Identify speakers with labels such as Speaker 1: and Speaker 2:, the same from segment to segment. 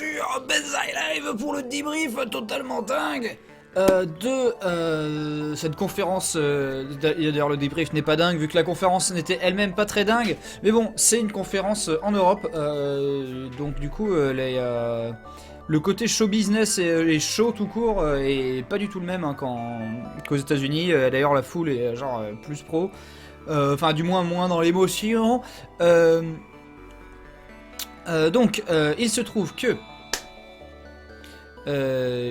Speaker 1: sûr, Benzaï Live pour le débrief totalement dingue cette conférence. D'ailleurs, le débrief n'est pas dingue vu que la conférence n'était elle-même pas très dingue. Mais bon, c'est une conférence en Europe, donc du coup, le côté show business et les shows tout court est pas du tout le même hein, qu'aux États-Unis. D'ailleurs, la foule est genre plus pro. Enfin, du moins dans l'émotion. Donc, il se trouve que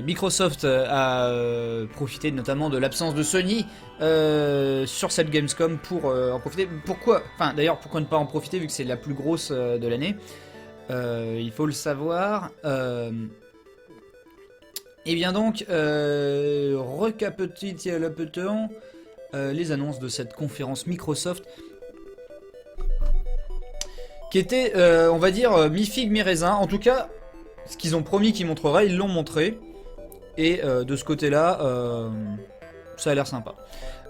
Speaker 1: Microsoft a profité notamment de l'absence de Sony sur cette Gamescom pour en profiter. Pourquoi Enfin, d'ailleurs, pourquoi ne pas en profiter vu que c'est la plus grosse de l'année. Il faut le savoir. Et bien donc, recapitulons les annonces de cette conférence Microsoft qui était, on va dire, mi-figue, mi-raisin. En tout cas, ce qu'ils ont promis qu'ils montreraient, ils l'ont montré. Et de ce côté-là, ça a l'air sympa.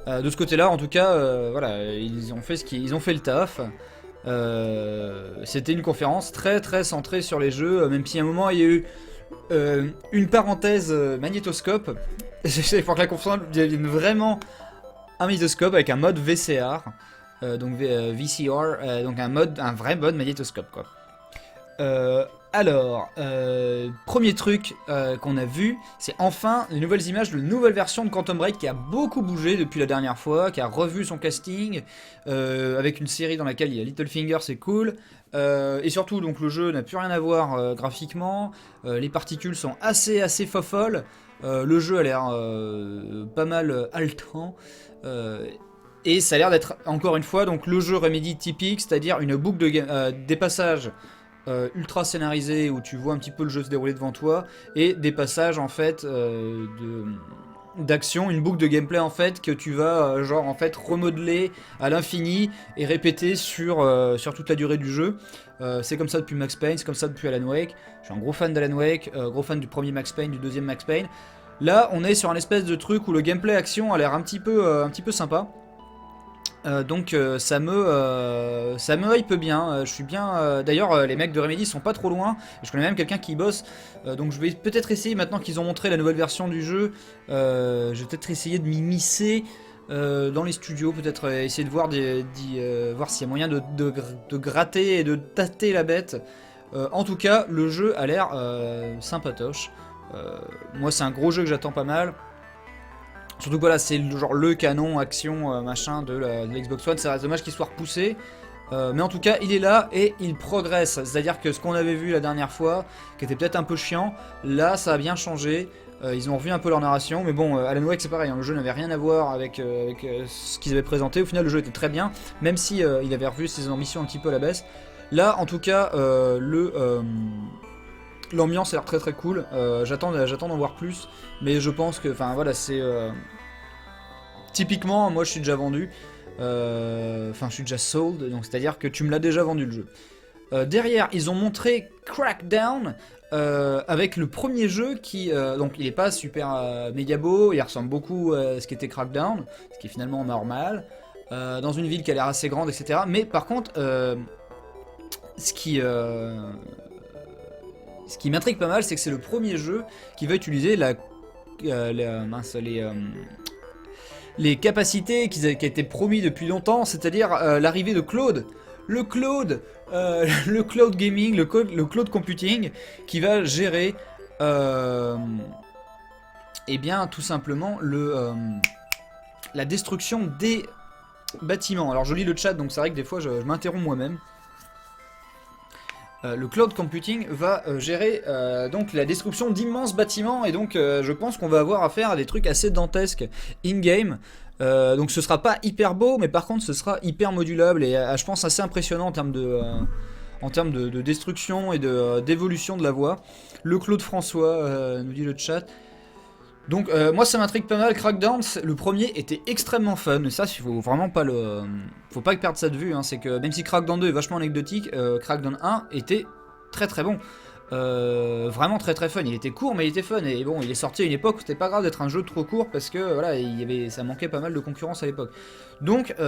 Speaker 1: De ce côté-là, en tout cas, voilà, ils ont fait ils ont fait le taf. C'était une conférence très très centrée sur les jeux, même si à un moment il y a eu une parenthèse magnétoscope. Pour que la conférence devienne vraiment un magnétoscope avec un mode VCR. Donc VCR, donc un vrai mode magnétoscope quoi. Premier truc qu'on a vu, c'est enfin les nouvelles images de la nouvelle version de Quantum Break qui a beaucoup bougé depuis la dernière fois, qui a revu son casting, avec une série dans laquelle il y a Littlefinger, c'est cool. Et surtout, donc le jeu n'a plus rien à voir graphiquement, les particules sont assez fofolles, le jeu a l'air pas mal haletant. Et ça a l'air d'être, encore une fois, donc le jeu Remedy typique, c'est-à-dire une boucle de des passages ultra scénarisés où tu vois un petit peu le jeu se dérouler devant toi, et des passages en fait d'action, une boucle de gameplay en fait que tu vas genre en fait remodeler à l'infini et répéter sur toute la durée du jeu. C'est comme ça depuis Max Payne, c'est comme ça depuis Alan Wake. Je suis un gros fan d'Alan Wake, gros fan du premier Max Payne, du deuxième Max Payne. Là, on est sur un espèce de truc où le gameplay action a l'air un petit peu sympa. Donc ça me hype bien, je suis bien. D'ailleurs, les mecs de Remedy sont pas trop loin. Je connais même quelqu'un qui y bosse. Donc je vais peut-être essayer maintenant qu'ils ont montré la nouvelle version du jeu. Je vais peut-être essayer de m'immiscer dans les studios, peut-être essayer de voir voir s'il y a moyen de gratter et de tâter la bête. En tout cas, le jeu a l'air sympatoche. Moi, c'est un gros jeu que j'attends pas mal. Surtout que voilà, c'est genre le canon action machin de la Xbox One. C'est dommage qu'il soit repoussé. Mais en tout cas, il est là et il progresse. C'est-à-dire que ce qu'on avait vu la dernière fois, qui était peut-être un peu chiant, là ça a bien changé. Ils ont revu un peu leur narration. Mais bon, Alan Wake c'est pareil, hein, le jeu n'avait rien à voir avec ce qu'ils avaient présenté. Au final, le jeu était très bien, même si il avait revu ses ambitions un petit peu à la baisse. Là, en tout cas, l'ambiance a l'air très très cool. J'attends d'en voir plus. Mais je pense que, enfin voilà, c'est. Typiquement, moi je suis déjà vendu. Enfin, je suis déjà sold. Donc, c'est-à-dire que tu me l'as déjà vendu le jeu. Derrière, ils ont montré Crackdown. Avec le premier jeu qui. Donc, il est pas super méga beau. Il ressemble beaucoup à ce qui était Crackdown. Ce qui est finalement normal. Dans une ville qui a l'air assez grande, etc. Mais par contre, ce qui m'intrigue pas mal, c'est que c'est le premier jeu qui va utiliser les capacités qui a été promis depuis longtemps, c'est-à-dire l'arrivée de Claude. Le Cloud Gaming, le Cloud Computing, qui va gérer, eh bien, tout simplement, la destruction des bâtiments. Alors, je lis le chat, donc c'est vrai que des fois, je m'interromps moi-même. Le cloud computing va gérer donc la destruction d'immenses bâtiments, et donc je pense qu'on va avoir affaire à des trucs assez dantesques in-game. Donc ce sera pas hyper beau, mais par contre ce sera hyper modulable et je pense assez impressionnant en termes de destruction et d'évolution de la voie. Le Claude François nous dit le chat. Donc moi ça m'intrigue pas mal. Crackdown, le premier était extrêmement fun, et ça il faut vraiment pas faut pas perdre ça de vue, hein. C'est que même si Crackdown 2 est vachement anecdotique, Crackdown 1 était très très bon. Vraiment très très fun, il était court mais il était fun, et bon il est sorti à une époque où c'était pas grave d'être un jeu trop court parce que voilà, ça manquait pas mal de concurrence à l'époque. Donc il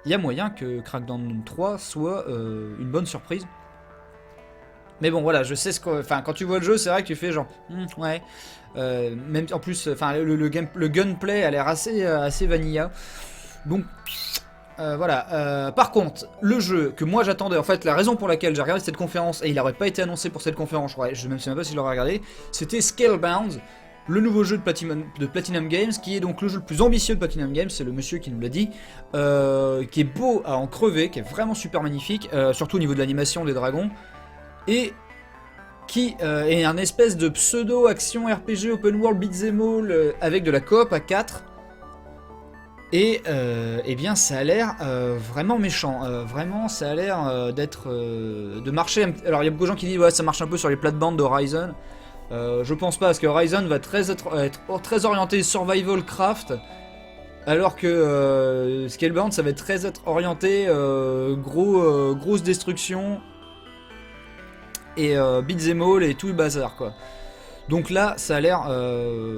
Speaker 1: y a moyen que Crackdown 3 soit une bonne surprise. Mais bon, voilà, je sais ce que... Enfin, quand tu vois le jeu, c'est vrai que tu fais genre... ouais. Même en plus, enfin, le gunplay a l'air assez vanilla. Donc... voilà. Par contre, le jeu que moi j'attendais, en fait, la raison pour laquelle j'ai regardé cette conférence, et il n'aurait pas été annoncé pour cette conférence, je crois, je ne sais même pas si je l'aurais regardé, c'était Scalebound, le nouveau jeu de Platinum Games, qui est donc le jeu le plus ambitieux de Platinum Games, c'est le monsieur qui nous l'a dit, qui est beau à en crever, qui est vraiment super magnifique, surtout au niveau de l'animation des dragons, et qui est un espèce de pseudo-action RPG open world beat'em all avec de la coop à 4. Et eh bien ça a l'air vraiment méchant, vraiment ça a l'air d'être de marcher. Alors il y a beaucoup de gens qui disent ouais ça marche un peu sur les plates-bandes d'Horizon. Je pense pas parce que Horizon va être très orienté survival craft, alors que Scalebound ça va être orienté grosse destruction et beat'em all et tout le bazar quoi. Donc là, ça a l'air...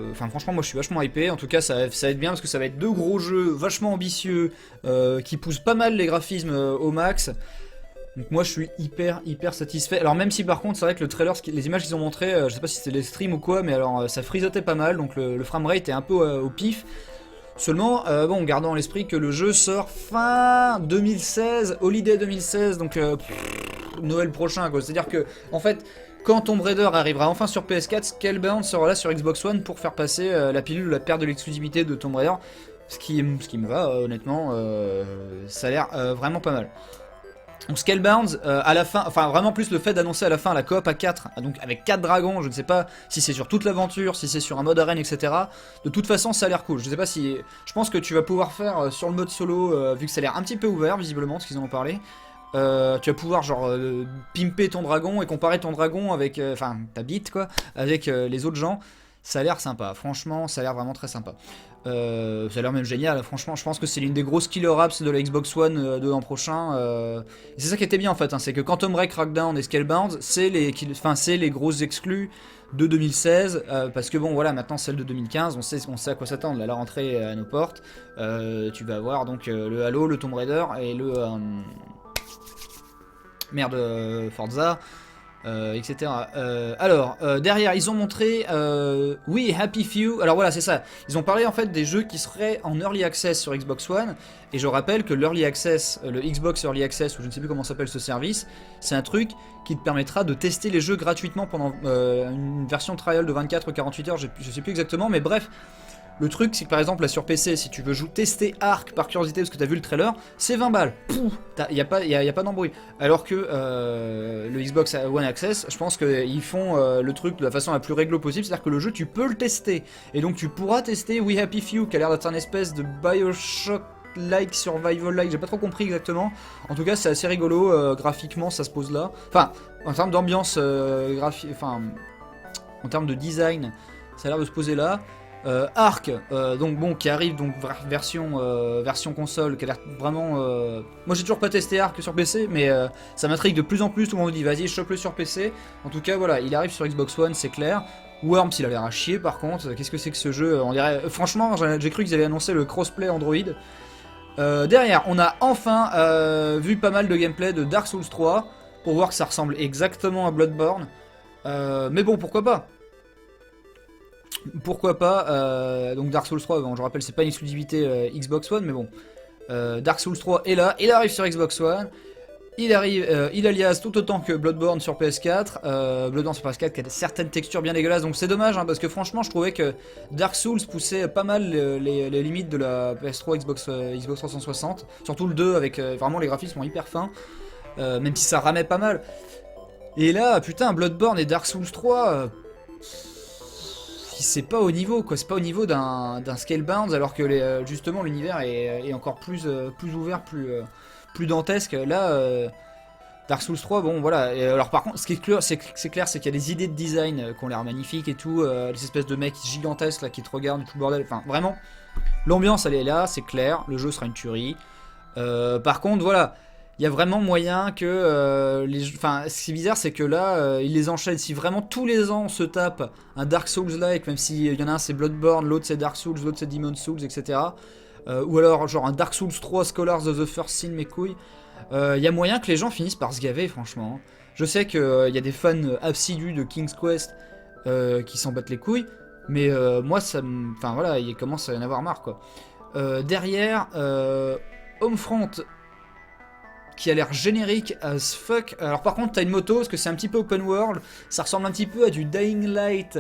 Speaker 1: Enfin, franchement, moi, je suis vachement hypé. En tout cas, ça va être bien parce que ça va être deux gros jeux vachement ambitieux qui poussent pas mal les graphismes au max. Donc moi, je suis hyper satisfait. Alors même si, par contre, c'est vrai que le trailer, les images qu'ils ont montrées, je sais pas si c'était les streams ou quoi, mais alors ça frisotait pas mal. Donc le framerate est un peu au pif. Seulement, bon, gardons à l'esprit que le jeu sort fin 2016, Holiday 2016, donc Noël prochain, quoi. C'est-à-dire que, en fait... Quand Tomb Raider arrivera enfin sur PS4, Scalebound sera là sur Xbox One pour faire passer la pilule, la perte de l'exclusivité de Tomb Raider. Ce qui me va, honnêtement, ça a l'air vraiment pas mal. Donc Scalebound, à la fin, enfin vraiment plus le fait d'annoncer à la fin la coop à 4, donc avec 4 dragons, je ne sais pas si c'est sur toute l'aventure, si c'est sur un mode arène, etc. De toute façon, ça a l'air cool. Je sais pas si... Je pense que tu vas pouvoir faire sur le mode solo, vu que ça a l'air un petit peu ouvert, visiblement, parce qu'ils en ont parlé. Tu vas pouvoir genre pimper ton dragon et comparer ton dragon avec, enfin ta bite quoi, avec les autres gens. Ça a l'air sympa, franchement ça a l'air vraiment très sympa. Ça a l'air même génial, franchement je pense que c'est l'une des grosses killer apps de la Xbox One de l'an prochain. Et c'est ça qui était bien en fait, hein, c'est que Quantum Break, Crackdown et Scalebound c'est les grosses exclus de 2016, parce que bon voilà maintenant celle de 2015, on sait à quoi s'attendre, là la rentrée à nos portes. Tu vas avoir donc le Halo, le Tomb Raider et le... merde, Forza, etc. Alors, derrière, ils ont montré oui, Happy Few. Alors voilà, c'est ça. Ils ont parlé en fait des jeux qui seraient en Early Access sur Xbox One. Et je rappelle que l'Early Access, le Xbox Early Access, ou je ne sais plus comment s'appelle ce service, c'est un truc qui te permettra de tester les jeux gratuitement pendant une version trial de 24 ou 48 heures, je sais plus exactement, mais bref. Le truc, c'est que par exemple, là sur PC, si tu veux tester Ark par curiosité parce que t'as vu le trailer, c'est 20 balles. Il n'y a pas d'embrouille. Alors que le Xbox One Access, je pense qu'ils font le truc de la façon la plus réglo possible, c'est-à-dire que le jeu, tu peux le tester. Et donc, tu pourras tester We Happy Few, qui a l'air d'être un espèce de Bioshock-like, survival-like, j'ai pas trop compris exactement. En tout cas, c'est assez rigolo, graphiquement, ça se pose là. Enfin, en termes d'ambiance graphique, enfin, en termes de design, ça a l'air de se poser là. Ark, donc bon, qui arrive donc version console, qui a l'air vraiment. Moi j'ai toujours pas testé Ark sur PC, mais ça m'intrigue de plus en plus. Tout le monde me dit vas-y, chope-le sur PC. En tout cas, voilà, il arrive sur Xbox One, c'est clair. Worms, il a l'air à chier par contre. Qu'est-ce que c'est que ce jeu? On dirait. Franchement, j'ai cru qu'ils avaient annoncé le crossplay Android. Derrière, on a enfin vu pas mal de gameplay de Dark Souls 3 pour voir que ça ressemble exactement à Bloodborne. Mais bon, pourquoi pas? Pourquoi pas, donc Dark Souls 3, bon, je rappelle c'est pas une exclusivité Xbox One, mais bon, Dark Souls 3 est là, il arrive sur Xbox One, il alias tout autant que Bloodborne sur PS4, Bloodborne sur PS4 qui a certaines textures bien dégueulasses, donc c'est dommage, hein, parce que franchement je trouvais que Dark Souls poussait pas mal les limites de la PS3 Xbox 360, surtout le 2 avec vraiment les graphismes sont hyper fins, même si ça ramait pas mal, et là putain Bloodborne et Dark Souls 3... c'est pas au niveau quoi, c'est pas au niveau d'un Scalebound alors que justement l'univers est encore plus ouvert, plus dantesque. Là Dark Souls 3, bon voilà. Et alors par contre, ce qui est clair, c'est qu'il y a des idées de design qui ont l'air magnifiques et tout, des espèces de mecs gigantesques là qui te regardent tout le bordel. Enfin vraiment, l'ambiance elle est là, c'est clair. Le jeu sera une tuerie. Par contre voilà. Il y a vraiment moyen que enfin, ce qui est bizarre, c'est que là, ils les enchaînent. Si vraiment tous les ans on se tape un Dark Souls-like, même s'il y en a un c'est Bloodborne, l'autre c'est Dark Souls, l'autre c'est Demon Souls, etc. Ou alors genre un Dark Souls 3 Scholars of the First Sin, mes couilles. Il y a moyen que les gens finissent par se gaver, franchement. Je sais qu'il y a des fans assidus de King's Quest qui s'en battent les couilles, mais moi, enfin voilà, il commence à y en avoir marre, quoi. Derrière, Homefront, qui a l'air générique as fuck. Alors par contre, t'as une moto, parce que c'est un petit peu open world, ça ressemble un petit peu à du Dying Light,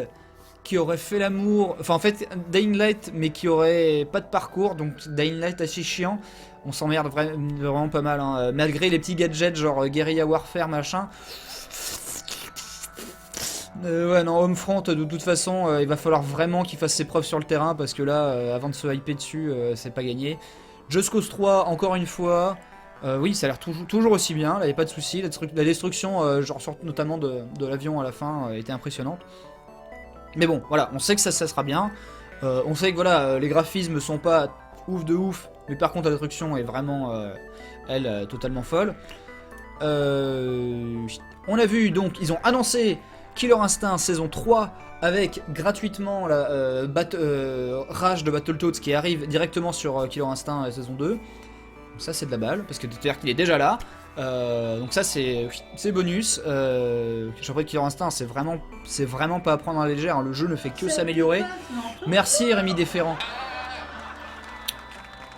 Speaker 1: qui aurait fait l'amour, enfin en fait Dying Light mais qui aurait pas de parcours, donc Dying Light assez chiant, on s'emmerde vraiment pas mal, hein. Malgré les petits gadgets genre Guerrilla Warfare machin. Ouais non, Homefront de toute façon il va falloir vraiment qu'il fasse ses preuves sur le terrain, parce que là avant de se hyper dessus c'est pas gagné. Just Cause 3 encore une fois, oui ça a l'air toujours aussi bien, là y a pas de souci, la destruction genre notamment de l'avion à la fin était impressionnante. Mais bon, voilà, on sait que ça sera bien. On sait que voilà, les graphismes sont pas ouf de ouf, mais par contre la destruction est vraiment, elle, totalement folle. On a vu, donc, ils ont annoncé Killer Instinct saison 3 avec gratuitement la Rage de Battletoads qui arrive directement sur Killer Instinct saison 2. Donc ça c'est de la balle, parce que c'est-à-dire qu'il est déjà là. Donc ça c'est bonus. Je crois que Killer Instinct c'est vraiment pas à prendre à la légère, hein. Le jeu ne fait que s'améliorer. Merci Rémi Desferrand.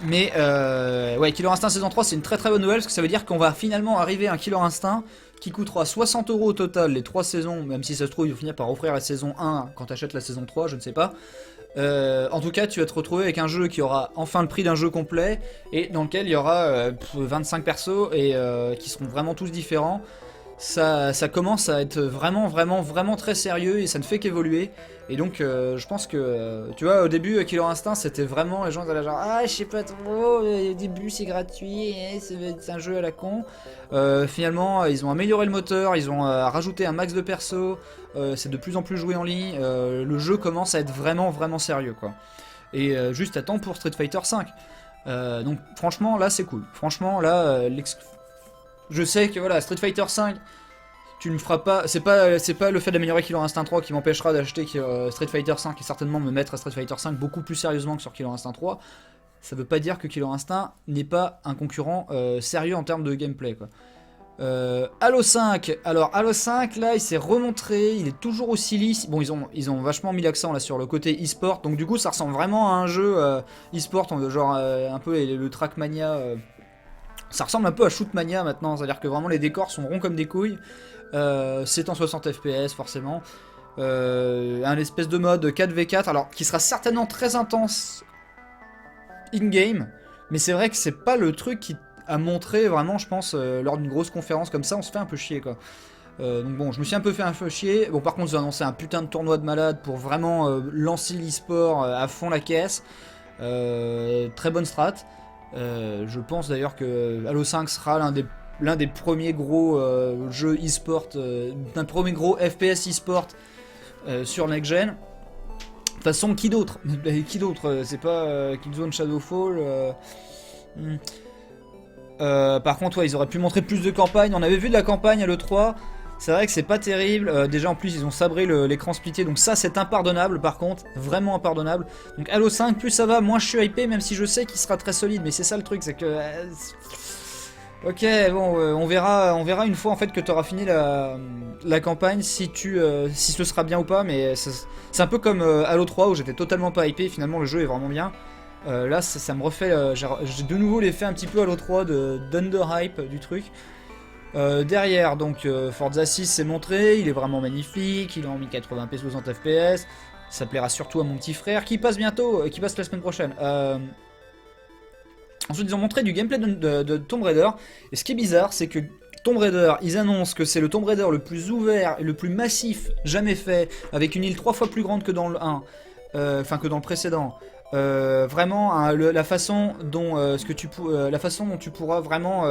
Speaker 1: Mais ouais, Killer Instinct saison 3 c'est une très bonne nouvelle, parce que ça veut dire qu'on va finalement arriver à un Killer Instinct qui coûtera 60 € au total les 3 saisons, même si ça se trouve ils vont finir par offrir la saison 1 quand t'achètes la saison 3, je ne sais pas. En tout cas, tu vas te retrouver avec un jeu qui aura enfin le prix d'un jeu complet, et dans lequel il y aura 25 persos et qui seront vraiment tous différents. Ça commence à être vraiment très sérieux, et ça ne fait qu'évoluer. Et donc je pense que tu vois, au début Killer Instinct c'était vraiment, les gens étaient là genre ah je sais pas trop, au début c'est gratuit, c'est un jeu à la con. Finalement ils ont amélioré le moteur, ils ont rajouté un max de persos, c'est de plus en plus joué en ligne, le jeu commence à être vraiment sérieux quoi. Et juste à temps pour Street Fighter 5. Donc franchement là c'est cool, franchement là je sais que voilà, Street Fighter 5 tu ne feras pas, c'est pas le fait d'améliorer Killer Instinct 3 qui m'empêchera d'acheter Street Fighter 5 et certainement me mettre à Street Fighter 5 beaucoup plus sérieusement que sur Killer Instinct 3. Ça veut pas dire que Killer Instinct n'est pas un concurrent sérieux en termes de gameplay quoi. Halo 5, alors Halo 5 là il s'est remontré, il est toujours aussi lisse. Bon ils ont vachement mis l'accent là sur le côté e-sport, donc du coup ça ressemble vraiment à un jeu e-sport, genre un peu le Trackmania. Ça ressemble un peu à Shootmania maintenant, c'est-à-dire que vraiment les décors sont ronds comme des couilles. C'est en 60 fps forcément. Un espèce de mode 4v4, alors qui sera certainement très intense in-game, mais c'est vrai que c'est pas le truc qui a montré vraiment, je pense, lors d'une grosse conférence comme ça, on se fait un peu chier quoi. Donc bon, je me suis un peu chier. Bon, par contre, ils ont annoncé un putain de tournoi de malade pour vraiment lancer l'e-sport à fond la caisse. Très bonne strat. Je pense d'ailleurs que Halo 5 sera l'un des premiers gros jeux e-sport, d'un premier gros FPS e-sport sur Next Gen. De toute façon, qui d'autre? Qui d'autre? C'est pas Killzone Shadowfall. Par contre, ouais, ils auraient pu montrer plus de campagne. On avait vu de la campagne à l'E3. C'est vrai que c'est pas terrible. Déjà en plus ils ont sabré l'écran splitté, donc ça c'est impardonnable par contre, vraiment impardonnable. Donc Halo 5, plus ça va, moins je suis hypé, même si je sais qu'il sera très solide, mais c'est ça le truc, c'est que... ok, bon, on verra une fois en fait que tu auras fini la campagne si ce sera bien ou pas, mais c'est un peu comme Halo 3 où j'étais totalement pas hypé, finalement le jeu est vraiment bien. Là ça me refait, j'ai de nouveau l'effet un petit peu Halo 3 d'underhype du truc. Derrière, donc Forza 6 s'est montré, il est vraiment magnifique, il est en 1080p 60 fps, ça plaira surtout à mon petit frère qui passe bientôt, qui passe la semaine prochaine. Ensuite ils ont montré du gameplay de Tomb Raider, et ce qui est bizarre c'est que Tomb Raider, ils annoncent que c'est le Tomb Raider le plus ouvert et le plus massif jamais fait, avec une île 3 fois plus grande que dans le 1, enfin que dans le précédent. Vraiment la façon dont tu pourras vraiment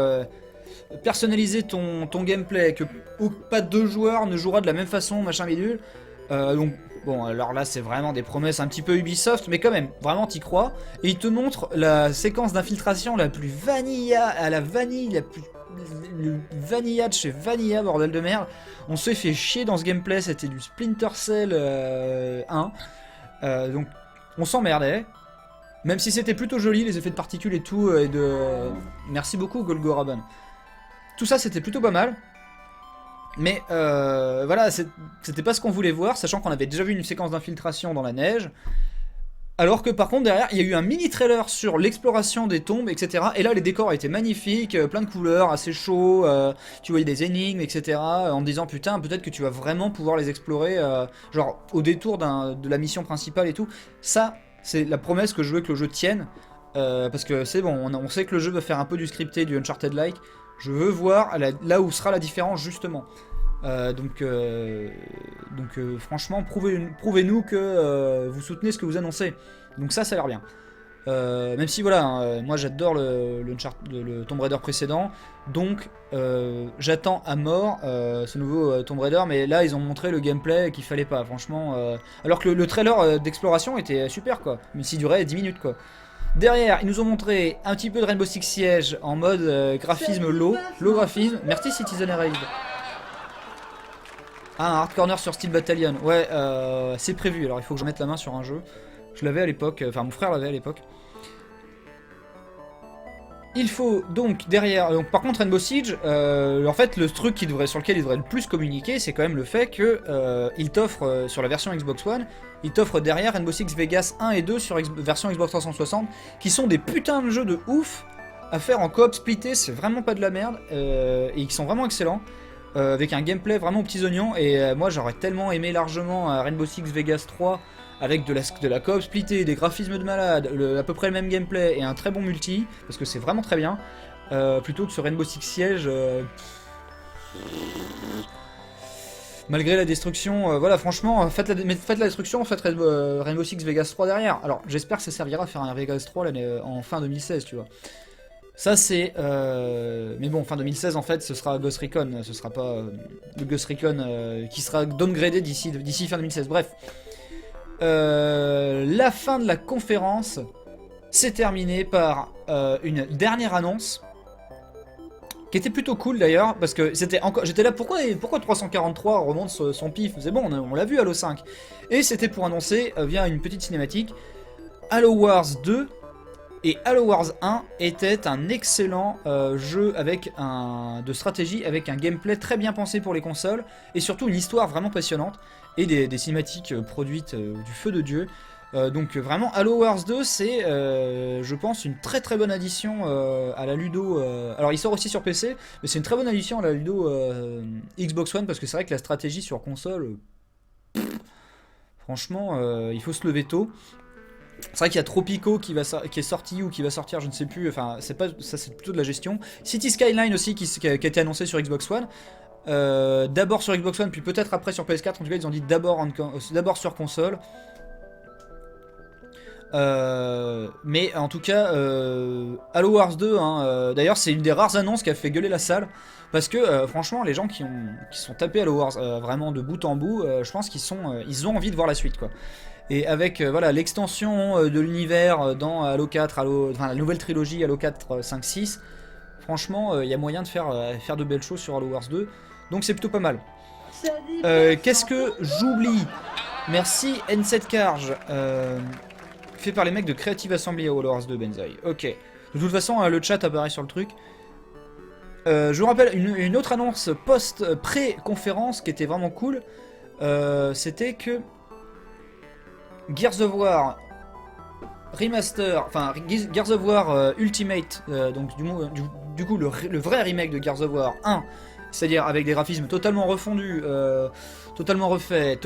Speaker 1: personnaliser ton gameplay, que pas deux joueurs ne jouera de la même façon, machin bidule. Donc bon, alors là c'est vraiment des promesses un petit peu Ubisoft, mais quand même, vraiment t'y crois. Et il te montre la séquence d'infiltration la plus vanilla, à la vanille, le vanilla de chez Vanilla, bordel de merde. On se fait chier dans ce gameplay, c'était du Splinter Cell 1. Donc on s'emmerdait. Même si c'était plutôt joli, les effets de particules et tout, merci beaucoup Golgoraban. Tout ça c'était plutôt pas mal. Mais voilà, c'était pas ce qu'on voulait voir, sachant qu'on avait déjà vu une séquence d'infiltration dans la neige. Alors que par contre derrière il y a eu un mini trailer sur l'exploration des tombes, etc. Et là les décors étaient magnifiques, plein de couleurs, assez chaud, tu voyais des énigmes, etc. En me disant putain peut-être que tu vas vraiment pouvoir les explorer, genre au détour de la mission principale et tout. Ça c'est la promesse que je veux que le jeu tienne, parce que c'est bon, on sait que le jeu va faire un peu du scripté, du Uncharted-like. Je veux voir là où sera la différence justement. Franchement, prouvez-nous que vous soutenez ce que vous annoncez. Donc ça a l'air bien. Même si voilà, hein, moi j'adore le Tomb Raider précédent, donc j'attends à mort ce nouveau Tomb Raider, mais là ils ont montré le gameplay qu'il fallait pas, franchement. Alors que le trailer d'exploration était super quoi, mais s'il durait 10 minutes quoi. Derrière, ils nous ont montré un petit peu de Rainbow Six Siege en mode graphisme low graphisme. Merci Citizen Raid. Ah, un hard corner sur Steel Battalion. Ouais, c'est prévu. Alors, il faut que je mette la main sur un jeu. Je l'avais à l'époque. Enfin, mon frère l'avait à l'époque. Il faut donc derrière. Donc, par contre, Rainbow Siege, en fait, le truc sur lequel il devrait le plus communiquer, c'est quand même le fait que il t'offre sur la version Xbox One, il t'offre derrière Rainbow Six Vegas 1 et 2 sur version Xbox 360, qui sont des putains de jeux de ouf à faire en coop splitté. C'est vraiment pas de la merde et qui sont vraiment excellents. Avec un gameplay vraiment aux petits oignons, et moi j'aurais tellement aimé largement Rainbow Six Vegas 3 avec de la coop splittée, des graphismes de malade, à peu près le même gameplay et un très bon multi, parce que c'est vraiment très bien, plutôt que ce Rainbow Six Siege. Malgré la destruction, voilà, franchement, faites la destruction, faites Rainbow Six Vegas 3 derrière. Alors j'espère que ça servira à faire un Vegas 3 en fin 2016, tu vois. Ça c'est... Mais bon, fin 2016 en fait, ce sera Ghost Recon, ce sera pas le Ghost Recon qui sera downgradé d'ici fin 2016. Bref. La fin de la conférence s'est terminée par une dernière annonce qui était plutôt cool d'ailleurs, parce que c'était encore... J'étais là, pourquoi 343 remonte son pif? C'est bon, on l'a vu Halo 5. Et c'était pour annoncer, via une petite cinématique, Halo Wars 2. Et Halo Wars 1 était un excellent jeu de stratégie avec un gameplay très bien pensé pour les consoles et surtout une histoire vraiment passionnante et des cinématiques produites du feu de Dieu. Donc vraiment Halo Wars 2 c'est je pense une très très bonne addition à la Ludo. Alors il sort aussi sur PC mais c'est une très bonne addition à la Ludo Xbox One parce que c'est vrai que la stratégie sur console franchement il faut se lever tôt. C'est vrai qu'il y a Tropico qui est sorti ou qui va sortir, je ne sais plus. Enfin, c'est pas ça, c'est plutôt de la gestion. City Skyline aussi qui a été annoncé sur Xbox One. D'abord sur Xbox One, puis peut-être après sur PS4. En tout cas, ils ont dit d'abord sur console. Mais en tout cas, Halo Wars 2, hein, d'ailleurs, c'est une des rares annonces qui a fait gueuler la salle. Parce que franchement, les gens qui sont tapés Halo Wars vraiment de bout en bout, je pense ils ont envie de voir la suite, quoi. Et avec voilà l'extension de l'univers dans Halo 4, enfin la nouvelle trilogie Halo 4, 5, 6, franchement il y a moyen de faire de belles choses sur Halo Wars 2, donc c'est plutôt pas mal. Qu'est-ce que j'oublie? Merci N7 Carge, fait par les mecs de Creative Assembly à Halo Wars 2 Benzaï. Ok, de toute façon le chat apparaît sur le truc. Je vous rappelle une autre annonce pré-conférence qui était vraiment cool, c'était que Gears of War Remaster, enfin Gears of War Ultimate, donc du coup le vrai remake de Gears of War 1, c'est-à-dire avec des graphismes totalement refondus, totalement refaits,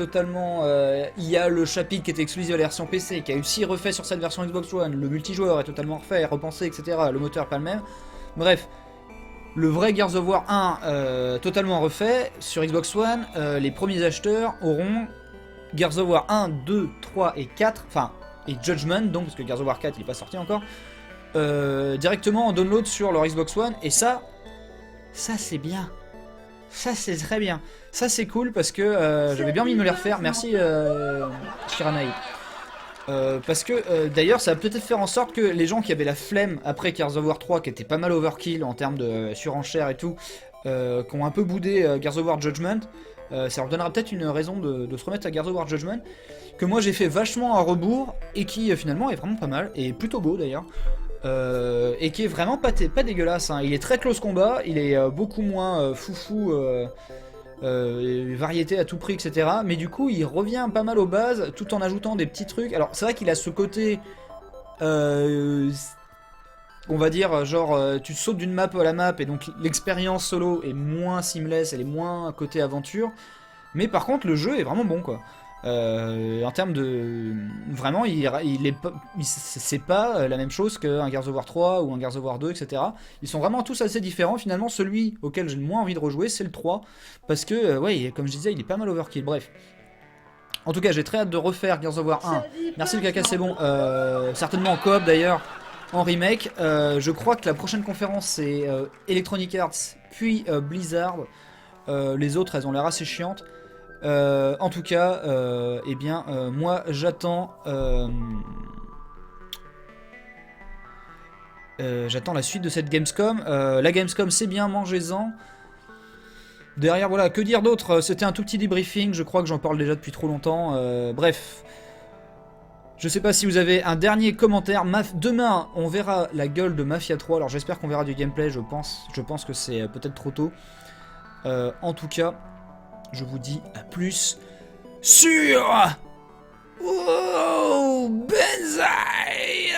Speaker 1: il y a le chapitre qui était exclusif à la version PC, qui a aussi refait sur cette version Xbox One, le multijoueur est totalement refait, repensé, etc. Le moteur pas le même. Bref, le vrai Gears of War 1 totalement refait sur Xbox One, les premiers acheteurs auront Gears of War 1, 2, 3 et 4, enfin, et Judgment, donc, parce que Gears of War 4 il n'est pas sorti encore, directement en download sur leur Xbox One, et ça c'est bien. Ça c'est très bien. Ça c'est cool parce que j'avais bien envie de me les refaire. Merci Shiranaï. Parce que d'ailleurs ça va peut-être faire en sorte que les gens qui avaient la flemme après Gears of War 3, qui était pas mal overkill en termes de surenchère et tout, qui ont un peu boudé Gears of War Judgment, ça leur donnera peut-être une raison de se remettre à Gears of War Judgment, que moi j'ai fait vachement à rebours et qui finalement est vraiment pas mal et plutôt beau d'ailleurs, et qui est vraiment pas dégueulasse, hein. Il est très close combat, il est beaucoup moins foufou variété à tout prix, etc. Mais du coup, il revient pas mal aux bases, tout en ajoutant des petits trucs. Alors, c'est vrai qu'il a ce côté... on va dire, genre, tu sautes d'une map à la map, et donc l'expérience solo est moins seamless, elle est moins côté aventure. Mais par contre, le jeu est vraiment bon, quoi. En termes de... Vraiment, c'est pas la même chose qu'un Gears of War 3 ou un Gears of War 2, etc. Ils sont vraiment tous assez différents. Finalement, celui auquel j'ai le moins envie de rejouer, c'est le 3. Parce que, ouais, comme je disais, il est pas mal overkill. Bref. En tout cas, j'ai très hâte de refaire Gears of War 1. Merci le caca, c'est bon. Certainement en coop d'ailleurs, en remake. Je crois que la prochaine conférence, c'est Electronic Arts, puis Blizzard. Les autres, elles ont l'air assez chiantes. En tout cas, eh bien, moi j'attends j'attends la suite de cette Gamescom. La Gamescom, c'est bien, mangez-en. Derrière, voilà, que dire d'autre? C'était un tout petit debriefing, je crois que j'en parle déjà depuis trop longtemps. Bref, je sais pas si vous avez un dernier commentaire. Demain, on verra la gueule de Mafia 3. Alors j'espère qu'on verra du gameplay, je pense. Je pense que c'est peut-être trop tôt. En tout cas, je vous dis à plus sur... Oh, Benzaï